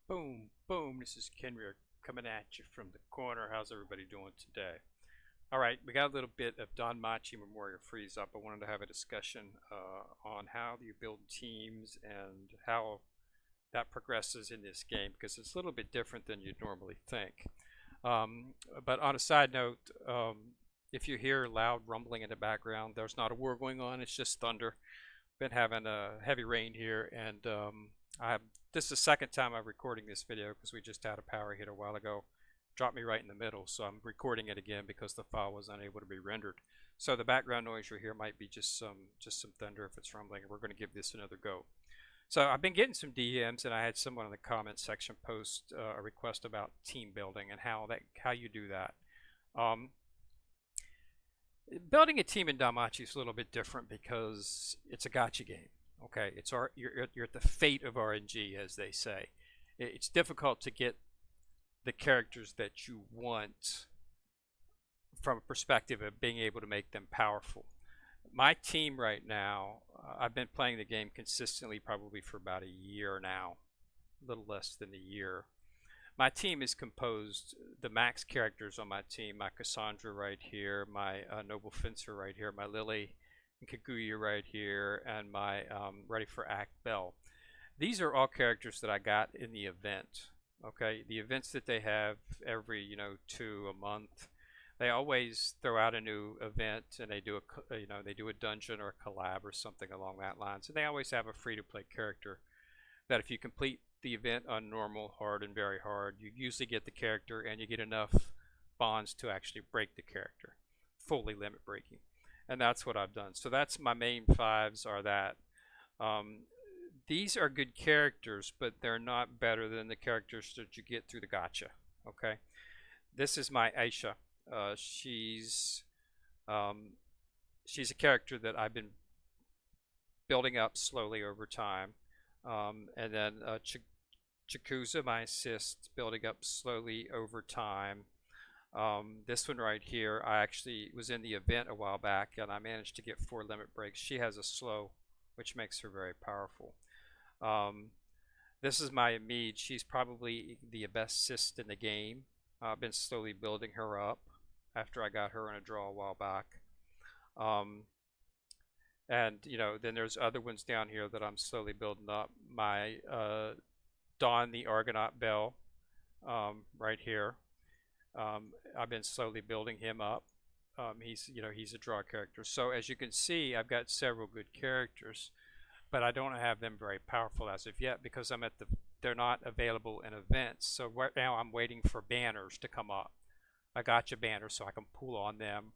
Boom, boom. This is Kenrick coming at you from the corner. How's everybody doing today? All right, we got a little bit of DanMachi Memoria Freeze up. I wanted to have a discussion on how you build teams and how that progresses in this game because it's a little bit different than you'd normally think. Um, but on a side note, if you hear loud rumbling in the background, there's not a war going on. It's just thunder. Been having a heavy rain here, and I this is the second time I'm recording this video because we just had a power hit a while ago. Dropped me right in the middle, so I'm recording it again because the file was unable to be rendered. So the background noise you hear might be just some thunder if it's rumbling. We're going to give this another go. So I've been getting some DMs, and I had someone in the comment section post a request about team building and how you do that. Um, Building a team in DanMachi is a little bit different because it's a gotcha game. Okay, you're at the fate of RNG, as they say. It's difficult to get the characters that you want from a perspective of being able to make them powerful. My team right now, I've been playing the game consistently probably for about a year now, a little less than a year. My team is composed, the max characters on my team, my Cassandra right here, my Noble Fencer right here, my Lily and Kaguya right here, and my Ready for Act Bell. These are all characters that I got in the event. Okay, the events that they have every, two a month. They always throw out a new event, and they do a dungeon or a collab or something along that lines. And they always have a free-to-play character that if you complete the event on normal, hard, and very hard, you usually get the character and you get enough bonds to actually break the character, fully limit breaking. And that's what I've done. So that's my main fives are that. These are good characters, but they're not better than the characters that you get through the gotcha. Okay, this is my Aisha. She's a character that I've been building up slowly over time. And then Chikuza, my assist, building up slowly over time. This one right here, I actually was in the event a while back, and I managed to get 4 limit breaks. She has a slow, which makes her very powerful. This is my Amid. She's probably the best assist in the game. I've been slowly building her up after I got her in a draw a while back. And then there's other ones down here that I'm slowly building up. My Dawn the Argonaut Bell right here. I've been slowly building him up. He's a draw character. So as you can see, I've got several good characters, but I don't have them very powerful as of yet because they're not available in events. So right now I'm waiting for banners to come up. I got your banners so I can pull on them.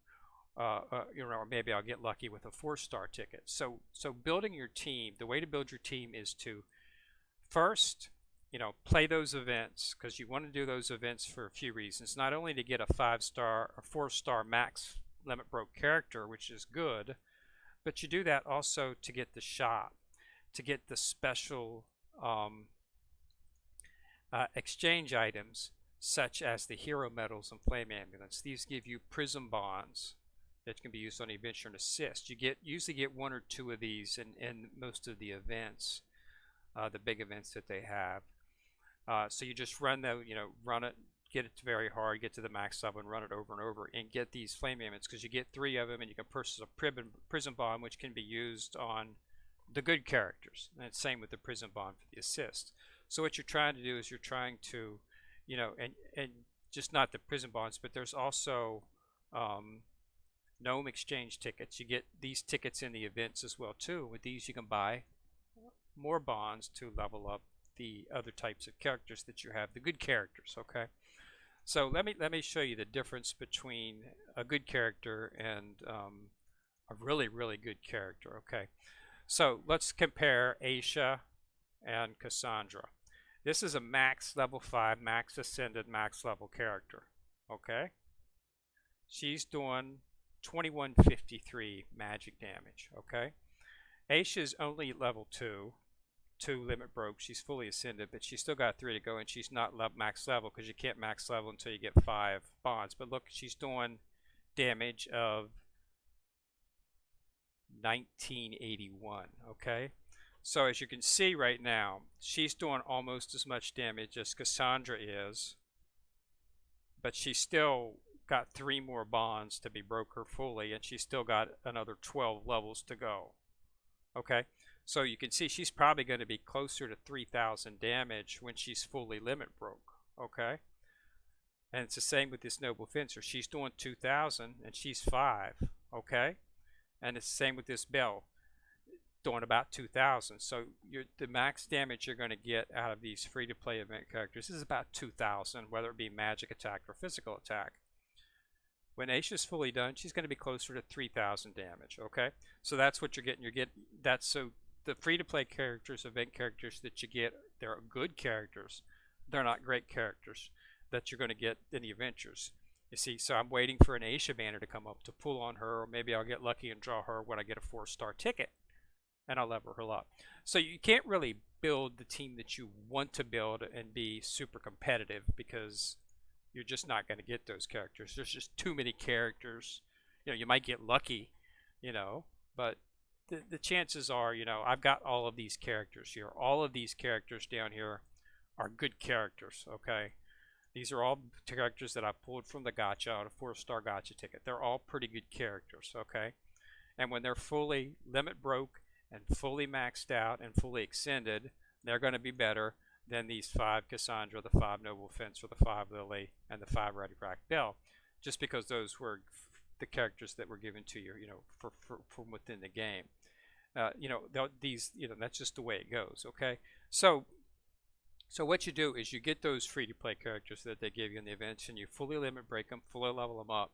Or maybe I'll get lucky with a 4-star ticket. So building your team, the way to build your team is to first, play those events because you want to do those events for a few reasons. Not only to get a 5-star or 4-star max limit broke character, which is good, but you do that also to get the shop, to get the special exchange items such as the hero medals and flame ambulance. These give you prism bonds that can be used on adventure and assist. You usually get 1 or 2 of these in most of the events, the big events that they have. So you just run it, get it very hard, get to the max level, and run it over and over, and get these flame amulets because you get 3 of them, and you can purchase a prism bond, which can be used on the good characters. And it's same with the prism bond for the assist. So what you're trying to do is you're trying to, and just not the prism bonds, but there's also gnome exchange tickets. You get these tickets in the events as well too. With these you can buy more bonds to level up the other types of characters that you have, the good characters. Okay, so let me show you the difference between a good character and a really good character. Okay, so let's compare Aisha and Cassandra. This is a max level 5, max ascended, max level character. Okay, she's doing 2153 magic damage. Okay, Aisha's only level 2 limit broke. She's fully ascended, but she's still got 3 to go, and she's not max level because you can't max level until you get 5 bonds. But look, she's doing damage of 1981. Okay, So as you can see right now, she's doing almost as much damage as Cassandra is, but she's still got 3 more bonds to be broke her fully, and she's still got another 12 levels to go. Okay, so you can see she's probably going to be closer to 3,000 damage when she's fully limit broke. Okay, and it's the same with this Noble Fencer. She's doing 2,000 and she's 5. Okay, and it's the same with this Bell, doing about 2,000. So the max damage you're going to get out of these free-to-play event characters is about 2,000, whether it be magic attack or physical attack. When Aisha's fully done, she's going to be closer to 3,000 damage. Okay, so that's what you're getting. So the free-to-play characters, event characters that you get, they're good characters. They're not great characters that you're going to get in the adventures. You see, so I'm waiting for an Aisha banner to come up to pull on her, or maybe I'll get lucky and draw her when I get a 4-star ticket, and I'll level her up. So you can't really build the team that you want to build and be super competitive, because you're just not going to get those characters. There's just too many characters. You know, you might get lucky, you know, but the chances are, you know, I've got all of these characters here. All of these characters down here are good characters, okay? These are all characters that I pulled from the gacha on a 4-star gacha ticket. They're all pretty good characters, okay? And when they're fully limit broke and fully maxed out and fully extended, they're going to be better than these 5 Cassandra, the 5 Noble Fencer, the 5 Lily, and the 5 Ready Rack Bell, just because those were the characters that were given to you, you know, from within the game. You know, these, you know, that's just the way it goes, okay? So what you do is you get those free-to-play characters that they give you in the events, and you fully limit break them, fully level them up,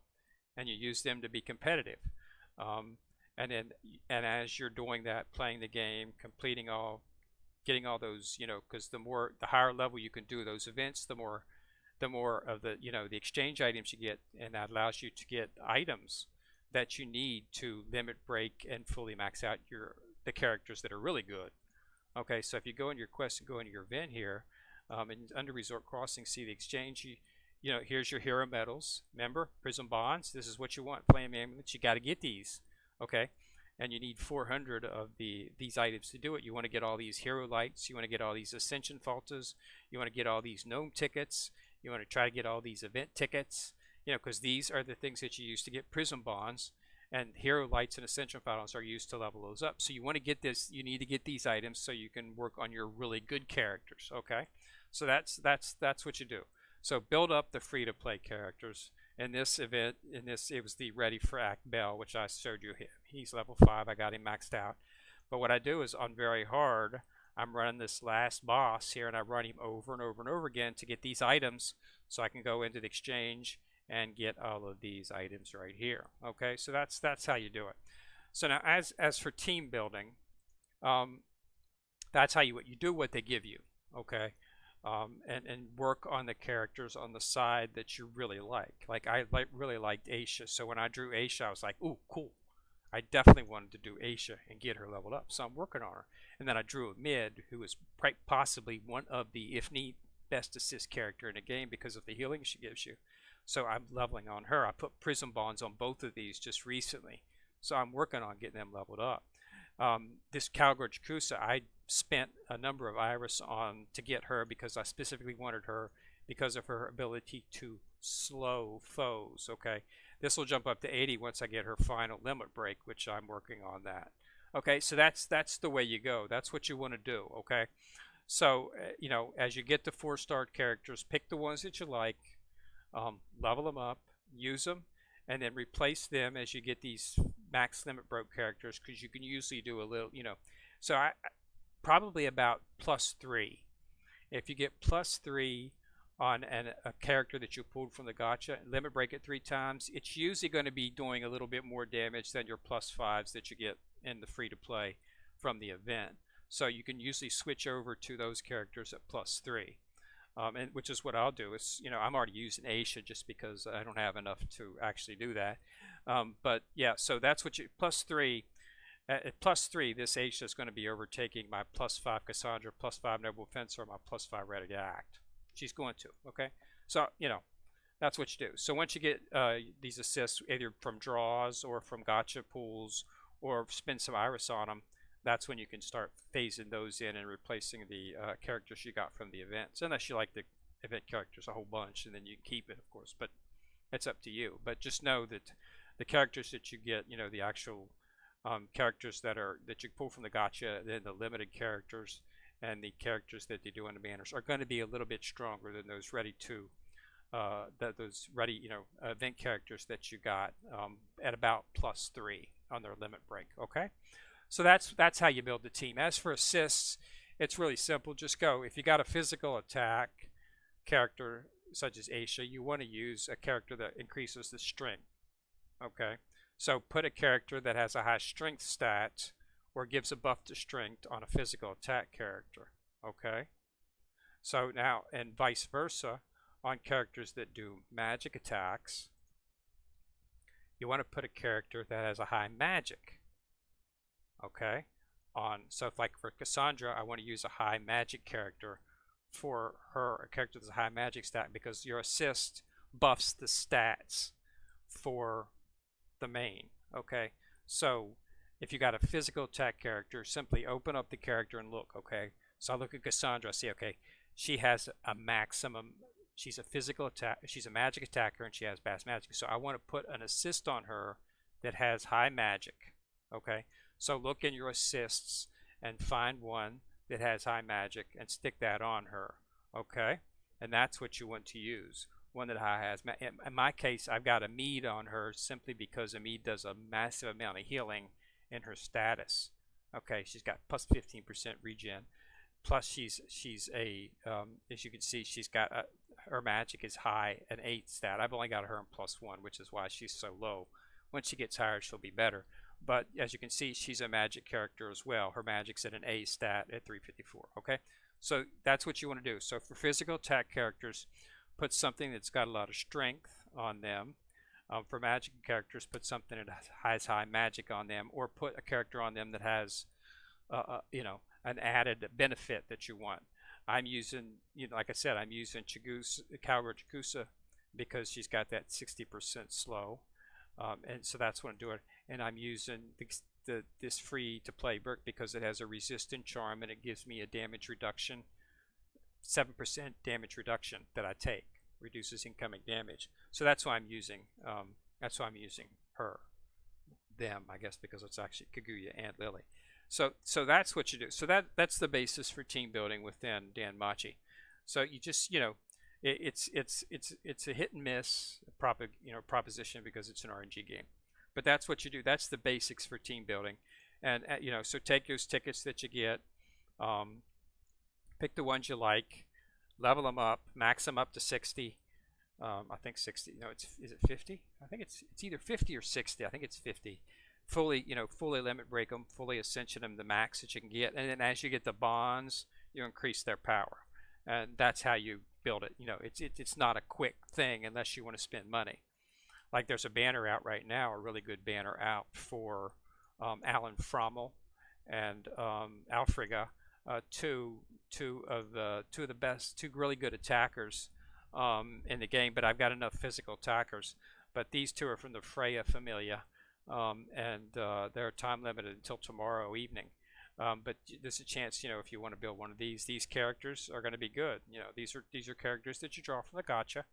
and you use them to be competitive. And as you're doing that, playing the game, getting all those, you know, because the higher level you can do those events, the more of the, you know, the exchange items you get, and that allows you to get items that you need to limit break and fully max out the characters that are really good. Okay, so if you go in your quest and go into your event here, and under Resort Crossing, see the exchange, you know, here's your hero medals. Remember, Prism Bonds, this is what you want. Flame Amulets, you got to get these, okay? And you need 400 of these items to do it. You want to get all these hero lights, you want to get all these ascension faltas, you want to get all these gnome tickets, you want to try to get all these event tickets, you know, because these are the things that you use to get Prism Bonds, and hero lights and ascension faltas are used to level those up. So you want to get this, you need to get these items so you can work on your really good characters, okay? So that's what you do. So build up the free-to-play characters. In this event, it was the Ready for Act Bell, which I showed you him. He's level 5. I got him maxed out. But what I do is on very hard, I'm running this last boss here, and I run him over and over and over again to get these items, so I can go into the exchange and get all of these items right here. Okay, so that's how you do it. So now, as for team building, that's how you do what they give you. Okay. And work on the characters on the side that you really like. Like I really liked Aisha, so when I drew Aisha, I was like, "Ooh, cool!" I definitely wanted to do Aisha and get her leveled up, so I'm working on her. And then I drew a mid who is quite possibly one of the, if need, best assist character in the game because of the healing she gives you. So I'm leveling on her. I put Prism Bonds on both of these just recently, so I'm working on getting them leveled up. This Calgorge Kusa, I spent a number of iris on to get her because I specifically wanted her because of her ability to slow foes. Okay, this will jump up to 80 once I get her final limit break, which I'm working on that. Okay, so that's the way you go. That's what you want to do. Okay, so you know, as you get the 4-star characters, pick the ones that you like, level them up, use them, and then replace them as you get these max limit broke characters, because you can usually do a little, you know, so I probably about +3. If you get +3 on a character that you pulled from the gacha and limit break it 3 times, it's usually going to be doing a little bit more damage than your +5s that you get in the free to play from the event. So you can usually switch over to those characters at +3. And which is what I'll do. Is, you know, I'm already using Aisha just because I don't have enough to actually do that. But yeah, so that's what you +3. At +3, this Aisha is going to be overtaking my +5 Cassandra, +5 Noble Fencer, my +5 Ready to Act. She's going to. Okay, so you know, that's what you do. So once you get these assists, either from draws or from gacha pools, or spend some iris on them, that's when you can start phasing those in and replacing the characters you got from the events, unless you like the event characters a whole bunch, and then you can keep it, of course, but it's up to you. But just know that the characters that you get, you know, the actual characters that you pull from the gacha, then the limited characters and the characters that they do in the banners are going to be a little bit stronger than those ready to those ready, you know, event characters that you got at about +3 on their limit break. Okay, so that's how you build the team. As for assists, it's really simple. Just go. If you got a physical attack character such as Aisha, you want to use a character that increases the strength. Okay, so put a character that has a high strength stat or gives a buff to strength on a physical attack character. Okay, so now, and vice versa, on characters that do magic attacks, you want to put a character that has a high magic. Okay, so if, like for Cassandra, I want to use a high magic character for her, a character that's a high magic stat, because your assist buffs the stats for the main. Okay, so if you got a physical attack character, simply open up the character and look. Okay, so I look at Cassandra, I see, okay, she has a maximum, she's a physical attack, she's a magic attacker, and she has bass magic, so I want to put an assist on her that has high magic. Okay, so look in your assists and find one that has high magic and stick that on her. Okay, and that's what you want to use, one that has. In my case, I've got a mead on her simply because a mead does a massive amount of healing in her status. Okay, she's got plus 15% regen, plus she's a as you can see, she's got her magic is high, an 8 stat. I've only got her in +1, which is why she's so low. When she gets higher, she'll be better. But as you can see, she's a magic character as well. Her magic's at an A stat at 354. Okay, so that's what you want to do. So for physical attack characters, put something that's got a lot of strength on them. For magic characters, put something that has high magic on them, or put a character on them that has, you know, an added benefit that you want. I'm using, you know, like I said, I'm using Cowgirl Chigusa because she's got that 60% slow, and so that's what I'm doing. And I'm using this free to play Burke because it has a resistant charm and it gives me a damage reduction, 7% damage reduction that I take, reduces incoming damage. So that's why I'm using her, them, I guess, because it's actually Kaguya and Lily. So that's what you do. So that's the basis for team building within DanMachi. So you just, you know, it's a hit and miss proposition because it's an RNG game. But that's what you do. That's the basics for team building. And you know, so take those tickets that you get, pick the ones you like, level them up, max them up to 60. I think 60. No, is it 50? I think it's either 50 or 60. I think it's 50. Fully limit break them, fully ascension them the max that you can get, and then as you get the bonds, you increase their power, and that's how you build it. You know, it's not a quick thing unless you want to spend money. Like there's a banner out right now, a really good banner out for Alan Frommel and Alfriga, two of the best, two really good attackers in the game. But I've got enough physical attackers. But these two are from the Freya Familia, and they're time limited until tomorrow evening. But there's a chance, you know, if you want to build one of these characters are going to be good. You know, these are characters that you draw from the gacha,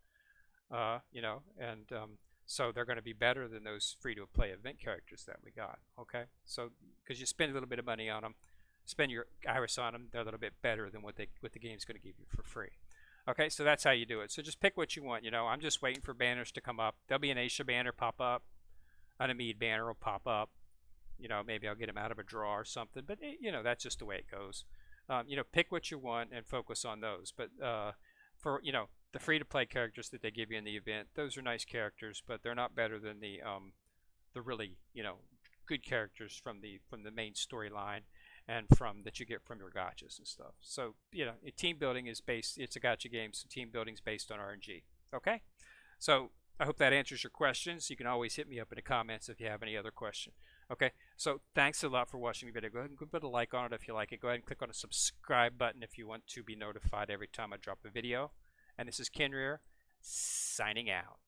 you know, and so they're going to be better than those free-to-play event characters that we got. Okay, so because you spend a little bit of money on them, spend your iris on them, they're a little bit better than what the game's going to give you for free. Okay, so that's how you do it. So just pick what you want. You know, I'm just waiting for banners to come up. There'll be an Aisha banner pop up, an Amid banner will pop up. You know, maybe I'll get them out of a draw or something. But you know, that's just the way it goes. You know, pick what you want and focus on those. But for, you know, the free-to-play characters that they give you in the event, those are nice characters, but they're not better than the really, you know, good characters from the main storyline and from that you get from your gachas and stuff. So, you know, team building is based, it's a gacha game, so team building is based on RNG. Okay, so I hope that answers your questions. You can always hit me up in the comments if you have any other question. Okay, so thanks a lot for watching the video. Go ahead and put a like on it if you like it. Go ahead and click on the subscribe button if you want to be notified every time I drop a video. And this is Kenrir, signing out.